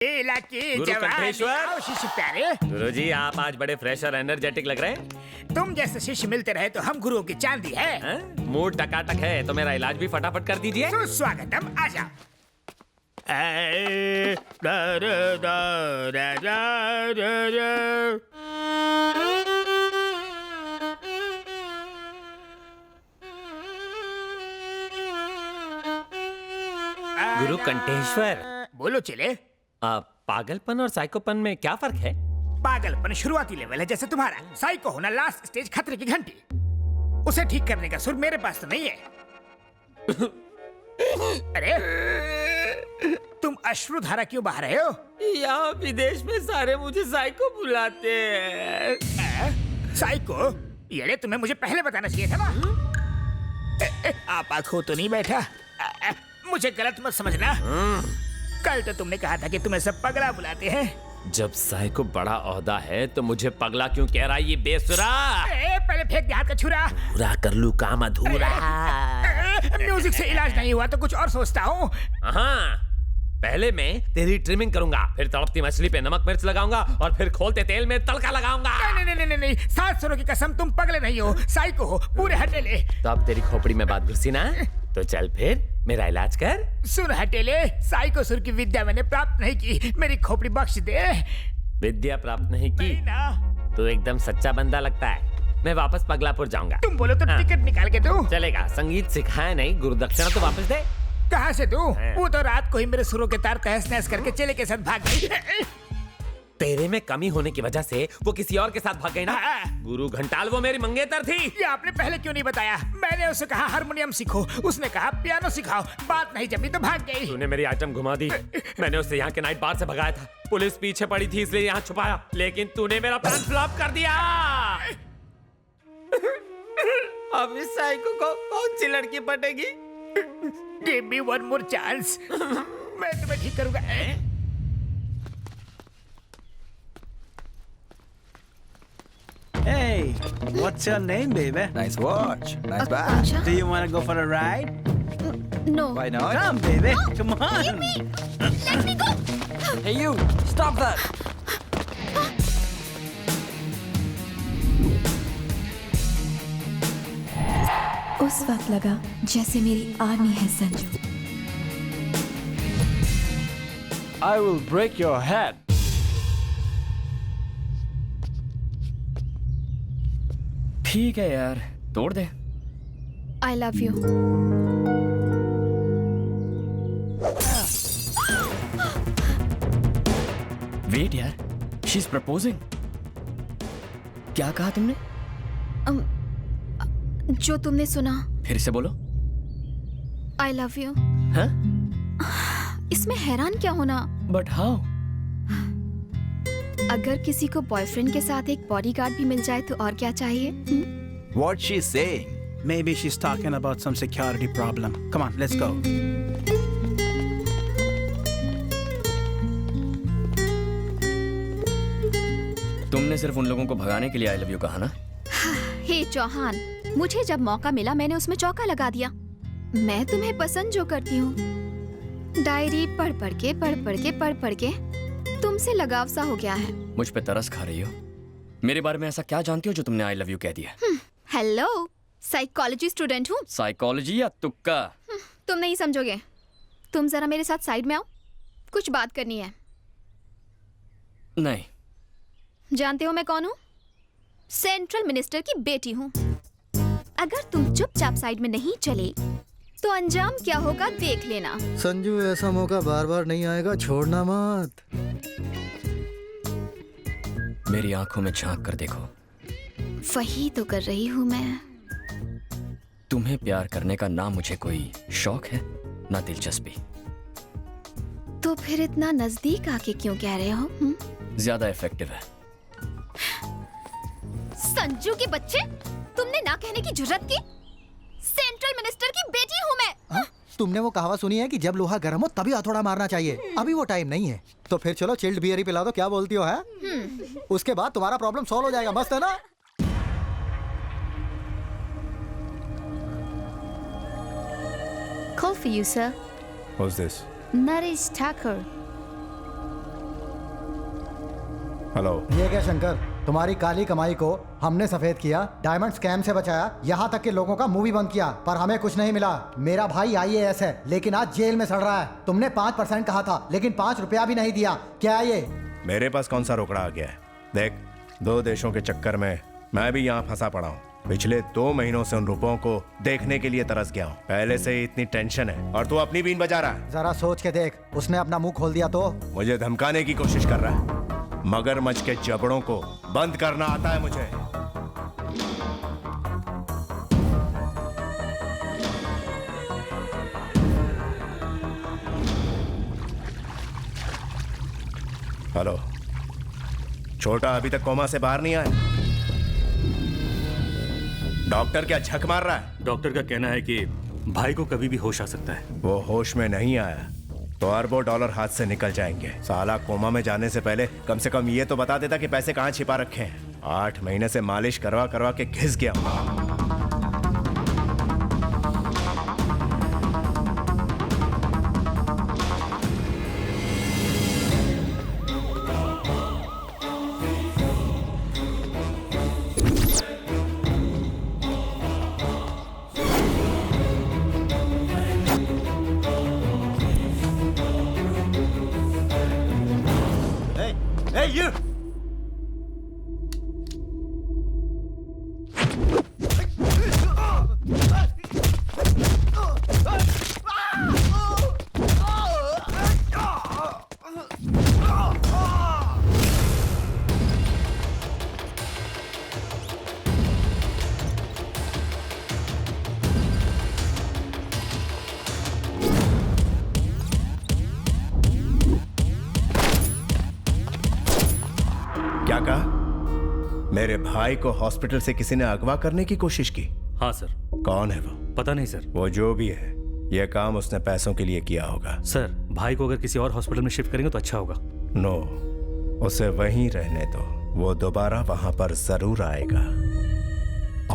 गुरु कंठेश्वर। शिष्य प्यारे, गुरुजी आप आज बड़े फ्रेश और एनर्जेटिक लग रहे हैं। तुम जैसे शिष्य मिलते रहे तो हम गुरुओं की चांदी है। हैं? मूड टकाटक है तो मेरा इलाज भी फटाफट कर दीजिए। सुस्वागतम, आजा। गुरु कंठेश्वर, बोलो चले। पागलपन और साइकोपन में क्या फर्क है? पागलपन शुरुआती लेवल है जैसे तुम्हारा, साइको होना लास्ट स्टेज, खतरे की घंटी। उसे ठीक करने का सुर मेरे पास तो नहीं है। अरे तुम अश्रुधारा क्यों बहा रहे हो? यहाँ विदेश में सारे मुझे साइको बुलाते हैं। साइको? ये तुम्हें मुझे पहले बताना चाहिए था ना। आप आंखों तो नहीं बैठा? मुझे गलत मत समझना। कल तो तुमने कहा था कि तुम्हें सब पगला बुलाते हैं। जब साइको बड़ा ओहदा है तो मुझे पगला क्यों कह रहा है ये बेसुरा? पहले फेंक दे हाथ का छुरा। पूरा कर लूं काम अधूरा। म्यूजिक से इलाज नहीं हुआ तो कुछ और सोचता हूँ। हाँ, पहले मैं तेरी ट्रिमिंग करूंगा, फिर तड़पती मछली पे नमक मिर्च लगाऊंगा और फिर खोलते तेल में तड़का लगाऊंगा। नहीं, 7 सुरों की कसम, तुम पगले नहीं हो, साइको हो, पूरे हटेले। तो अब तेरी खोपड़ी में बात घुसी ना, तो चल फिर मेरा इलाज कर। सुन हटेले, साइको सुर की विद्या मैंने प्राप्त नहीं की, मेरी खोपड़ी बख्श दे। विद्या प्राप्त नहीं की नहीं ना। तो एकदम सच्चा बंदा लगता है। मैं वापस पगलापुर जाऊंगा। तुम बोलो तो हाँ। टिकट निकाल के दो। चलेगा, संगीत सिखाया नहीं, गुरुदक्षिणा तो वापस दे। कहाँ से दूं? हाँ। वो तो रात को ही मेरे सुरों के तार तहस नहस करके चेले के साथ भाग गई। तेरे में कमी होने की वजह से वो किसी और के साथ भाग गई ना। हाँ। गुरु घंटाल वो मेरी मंगेतर थी। ये आपने पहले क्यों नहीं बताया? मैंने उसे कहा हारमोनियम सीखो, उसने कहा पियानो सिखाओ, बात नहीं जमी तो भाग गई। तूने मेरी आइटम घुमा दी। मैंने उसे यहाँ के नाइट बार से भगाया था, पुलिस पीछे पड़ी थी इसलिए यहाँ छुपाया, लेकिन तूने मेरा प्लान फ्लॉप कर दिया। अब इस साइको को कौन सी लड़की पटेगी? Give me one more chance. मैं तुम्हें ठीक करूंगा। Hey, what's your name, baby? Nice watch. Nice bag. Do you want to go for a ride? No. Why not? Come, baby. Come on. Let me go. Hey, you! Stop that! उस वक्त लगा जैसे मेरी army है Sanju. I will break your head. ठीक है यार, तोड़ दे। I love you. वेट यार, शी इज प्रपोजिंग। क्या कहा तुमने? जो तुमने सुना, फिर से बोलो। I love you. हाँ? इसमें हैरान क्या होना? But how? अगर किसी को बॉयफ्रेंड के साथ एक बॉडीगार्ड भी मिल जाए तो और क्या चाहिए? What's she saying? Maybe she's talking about some security problem. Come on, let's go. तुमने सिर्फ उन लोगों को भगाने के लिए आई लव यू कहा ना? हे चौहान, मुझे जब मौका मिला मैंने उसमें चौका लगा दिया। मैं तुम्हें पसंद जो करती हूँ, डायरी पढ़ पढ़ के तुमसे लगाव सा हो गया है। मुझ पे तरस खा रही हो? मेरे बारे में ऐसा क्या जानती हो जो तुमने आई लव यू कह दिया? हेलो, साइकोलॉजी स्टूडेंट हूँ। साइकोलॉजी या तुक्का? तुम नहीं समझोगे। तुम जरा मेरे साथ साइड में आओ, कुछ बात करनी है। नहीं। जानते हो मैं कौन हूँ? सेंट्रल मिनिस्टर की बेटी हूँ। अगर तुम चुपचाप साइड में नहीं चले तो अंजाम क्या होगा देख लेना। संजू, ऐसा मौका बार बार नहीं आएगा, छोड़ना मत। मेरी आंखों में झांक कर देखो। वही तो कर रही हूँ मैं। तुम्हें प्यार करने का ना मुझे कोई शौक है ना दिलचस्पी। तो फिर इतना नजदीक आके क्यों कह रहे हो? ज्यादा इफेक्टिव है। संजू के बच्चे, तुमने ना कहने की जुर्रत की? सेंट्रल मिनिस्टर की बेटी हूँ मैं। हाँ? तुमने वो कहावत सुनी है कि जब लोहा गर्म हो तभी हथौड़ा मारना चाहिए? अभी वो टाइम नहीं है। तो फिर चलो चिल्ड बियर ही पिला दो, क्या बोलती हो? है उसके बाद तुम्हारा प्रॉब्लम सॉल्व हो जाएगा। मस्त है ना? Call for you, sir. Who's this? Naresh Thakur. Hello. ये क्या शंकर, तुम्हारी काली कमाई को हमने सफेद किया, डायमंड स्कैम से बचाया, यहाँ तक कि लोगों का मुंह भी बंद किया, पर हमें कुछ नहीं मिला। मेरा भाई IAS है लेकिन आज जेल में सड़ रहा है। तुमने 5% कहा था लेकिन 5 रुपया भी नहीं दिया। क्या है ये? मेरे पास कौन सा रोकड़ा आ गया है? देख, 2 देशों के चक्कर में मैं भी यहाँ फंसा पड़ा हूँ। पिछले 2 महीनों से उन रुपयों को देखने के लिए तरस गया हूँ। पहले से ही इतनी टेंशन है और तू अपनी बीन बजा रहा है। जरा सोच के देख, उसने अपना मुंह खोल दिया तो। मुझे धमकाने की कोशिश कर रहा है। मगरमच्छ के जबड़ों को बंद करना आता है मुझे। हेलो। छोटा अभी तक कोमा से बाहर नहीं आया। डॉक्टर क्या झक मार रहा है? डॉक्टर का कहना है कि भाई को कभी भी होश आ सकता है। वो होश में नहीं आया तो अरबों डॉलर हाथ से निकल जाएंगे। साला कोमा में जाने से पहले कम से कम ये तो बता देता कि पैसे कहाँ छिपा रखे हैं। 8 महीने से मालिश करवा करवा के घिस गया हूं। क्या कहा? मेरे भाई को हॉस्पिटल से किसी ने अगवा करने की कोशिश की? हाँ सर। कौन है वो? पता नहीं सर। वो जो भी है, यह काम उसने पैसों के लिए किया होगा। सर, भाई को अगर किसी और हॉस्पिटल में शिफ्ट करेंगे तो अच्छा होगा। नो, उसे वहीं रहने दो। वो दोबारा वहां पर जरूर आएगा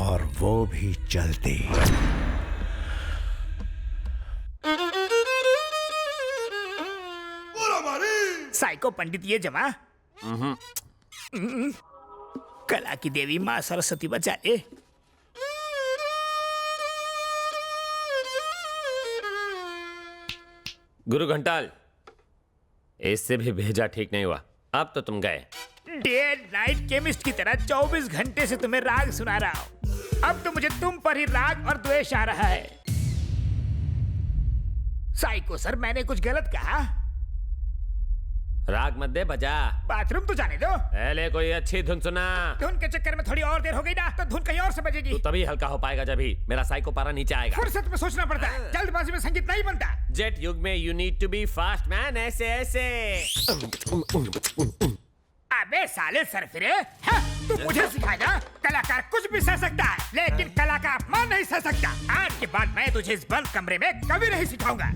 और वो भी जल्दी। साइको पंडित ये जमा। कला की देवी माँ सरस्वती बचा ले। गुरु घंटाल, इससे भी भेजा ठीक नहीं हुआ। अब तो तुम गए। डे नाइट केमिस्ट की तरह 24 घंटे से तुम्हें राग सुना रहा हूँ। अब तो मुझे तुम पर ही राग और द्वेष आ रहा है। साइको सर, मैंने कुछ गलत कहा? राग मत दे, बजा। बाथरूम तो जाने दो। पहले कोई अच्छी धुन सुना। धुन के चक्कर में थोड़ी और देर हो गई ना तो धुन कहीं और से बजेगी। तू तभी हल्का हो पाएगा जब ही मेरा साइको पारा नीचे आएगा। फुर्सत में सोचना पड़ता है, जल्दबाजी में संगीत नहीं बनता। जेट युग में you need to be fast man. ऐसे ऐसे। अबे साले सरफिरे, तू मुझे सिखाएगा? कलाकार कुछ भी सह सकता है लेकिन कला का अपमान नहीं सह सकता। आज के बाद मैं तुझे इस बंद कमरे में कभी नहीं सिखाऊंगा।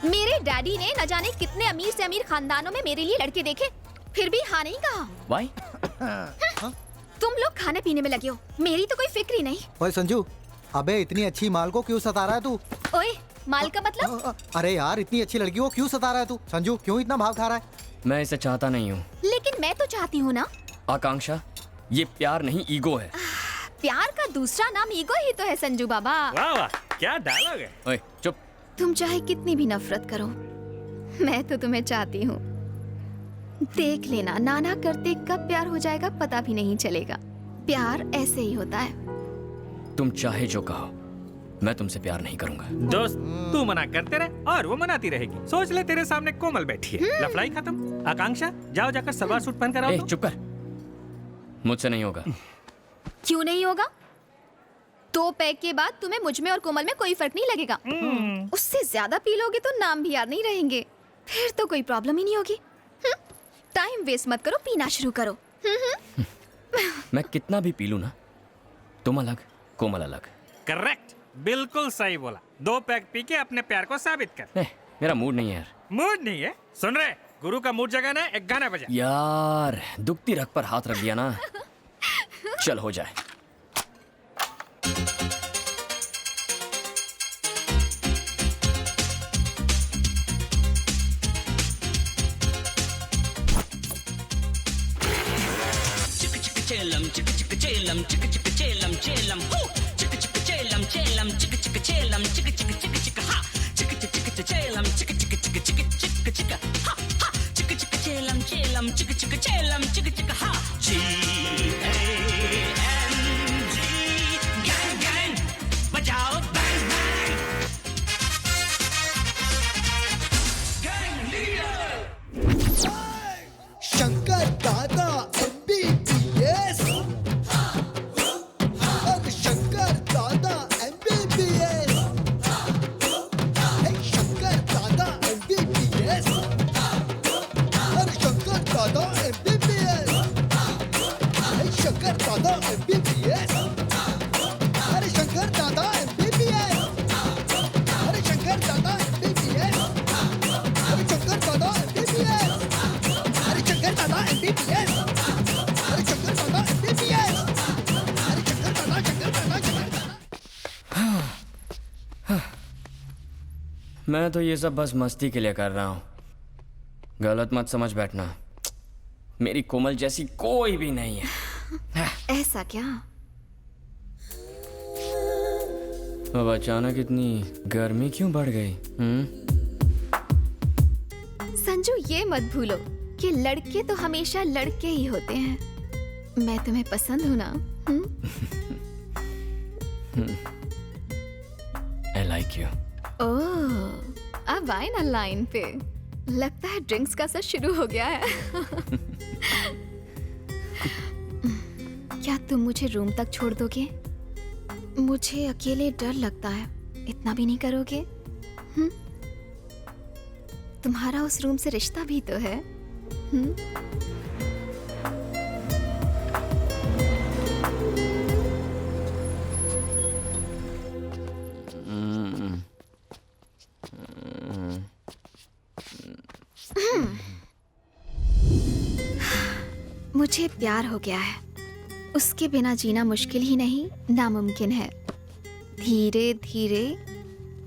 मेरे डैडी ने न जाने कितने अमीर से अमीर खानदानों में मेरे लिए लड़के देखे, फिर भी हाँ नहीं कहा। वाई? तुम लोग खाने पीने में लगे हो, मेरी तो कोई फिक्र ही नहीं। ओए संजू, अबे इतनी अच्छी माल को क्यों सता रहा है तू? ओए, माल का मतलब? अरे यार, इतनी अच्छी लड़की को क्यों सता रहा है तू? संजू, क्यों इतना भाव खा रहा है? मैं इसे चाहता नहीं हूँ। लेकिन मैं तो चाहती हूँ ना। आकांक्षा, ये प्यार नहीं, ईगो है। प्यार का दूसरा नाम ईगो ही तो है संजू बाबा। वाह वाह, क्या डायलॉग है। ओए चुप। तुम चाहे कितनी भी नफरत करो, मैं तो तुम्हें चाहती हूँ। देख लेना, नाना करते कब प्यार हो जाएगा पता भी नहीं चलेगा। प्यार ऐसे ही होता है। तुम चाहे जो कहो, मैं तुमसे प्यार नहीं करूंगा। दोस्त, तू मना करते रहे और वो मनाती रहेगी। सोच ले, तेरे सामने कोमल बैठी है। लफड़ाई खत्म। आकांक्षा, जाओ जाकर सलवार सूट पहन कर आओ। चुप कर, मुझसे नहीं होगा। क्यों नहीं होगा? 2 पैक के बाद तुम्हें मुझ में और कोमल में कोई फर्क नहीं लगेगा। उससे ज्यादा पी लोगे तो नाम भी याद नहीं रहेंगे, फिर तो कोई प्रॉब्लम ही नहीं होगी। टाइम वेस्ट मत करो, पीना शुरू करो। मैं कितना भी पी लूं ना, तुम अलग, कोमल अलग। करेक्ट, बिल्कुल सही बोला। 2 पैक पी के अपने प्यार को साबित कर। मेरा मूड नहीं है यार। मूड नहीं है? सुन रहे, गुरु का मूड जगाना है, एक गाना बजा। यार दुखती रग पर हाथ रख दिया ना। चल हो जाए। Chillam, chicka chicka chillam, chicka chicka chillam, chillam, ho! Chicka chicka chillam, chillam, chicka chicka chillam, chicka chicka chicka chicka ha! Chicka chicka chicka chillam, chicka chicka chicka chicka chicka chicka ha ha! Chicka chicka chillam, chillam, chicka chicka chillam, chicka chicka ha! G-A-N-G, gang gang, bajao bang bang. Gang leader. Shankar दादा MBBS और शंकर दादा MBBS Shankar दादा MBBS और शंकर दादा MBBS Shankar दादा MBBS अरे शंकर दादा MBBS अरे शंकर दादा MBBS अरे शंकर दादा MBBS अरे शंकर दादा MBBS अरे शंकर दादा MBBS अरे शंकर दादा शंकर दादा शंकर दादा। मैं तो ये सब बस मस्ती के लिए कर रहा हूँ, गलत मत समझ बैठना। मेरी कोमल जैसी कोई भी नहीं है। ऐसा क्या? अब अचानक इतनी गर्मी क्यों बढ़ गई? संजू ये मत भूलो कि लड़के तो हमेशा लड़के ही होते हैं। मैं तुम्हें पसंद हूँ ना? I like you. ओह, अब आए ना लाइन पे। लगता है ड्रिंक्स का असर शुरू हो गया है। क्या तुम मुझे रूम तक छोड़ दोगे? मुझे अकेले डर लगता है। इतना भी नहीं करोगे? तुम्हारा उस रूम से रिश्ता भी तो है। मुझे प्यार हो गया है। उसके बिना जीना मुश्किल ही नहीं, नामुमकिन है। धीरे धीरे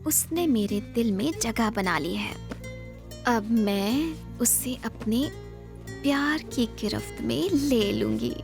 उसने मेरे दिल में जगह बना ली है। अब मैं उसे अपने प्यार की गिरफ्त में ले लूंगी।